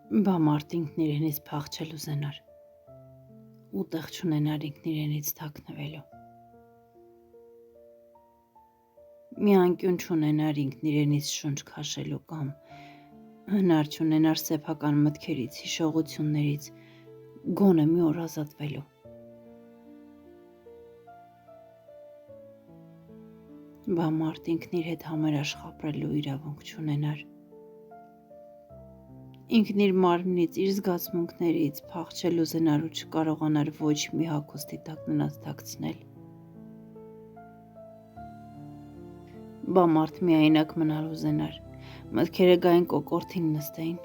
Բա մարդ ինքն իրենից փախչել ուզենար ու տեղ չունենար ինքն իրենից թաքնվելու։ Մի անկյուն չունենար ինքն իրենից շունչ քաշելու կամ հնար չունենար սեփական մտքերից, հիշողություններից գոնե մի օր ազատվելու։ Բա մարդ ինքն իր հետ համերաշխ ապրելու իրավունք չունենար։ Ինքն իր մարմնից, իր զգացմունքներից փախչել ուզենար ու չկարողանար ոչ մի հագուստի տակ նրանց թաքցնել։ Բա մարդ միայնակ մնալ ուզենար, մտքերը գային կոկորդին նստեին,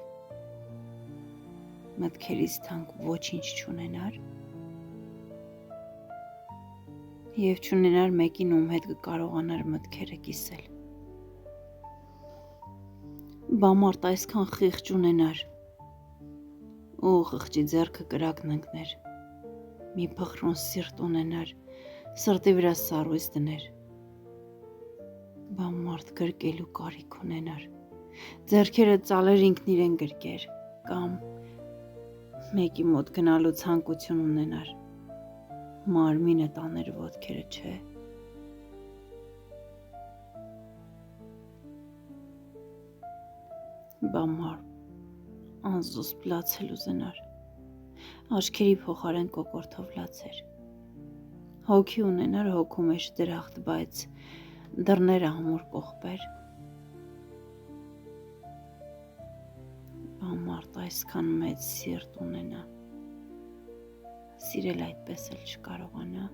մտքերից թանկ ոչինչ չունենար և չունենար մեկին, ում հետ կկարողանար մտքերը կիսել։ Բա մարդ այսքան խիղճ ունենար ու խղճի ձեռքը կրակն ընկներ, մի փխրուն սիրտ ունենար, սրտի վրա սառույց դներ։ Բա մարդ գրկելու կարիք ունենար, ձեռքերը ծալեր ինքն իրեն գրկեր, կամ մեկի մոտ գնալու ցանկություն ունենար, մարմինը տաներ ոտքերը չէ։ Բա մարդ անզուսպ լացել ուզենար, աչքերի փոխարեն կոկորդով լացեր, հոգի ունենար հոգու մեջ դրախտ, բայց դռները ամուր կողպեր։ Բա մարդ այսքան մեծ սիրտ ունենա, սիրել այդպես էլ չկարողանա։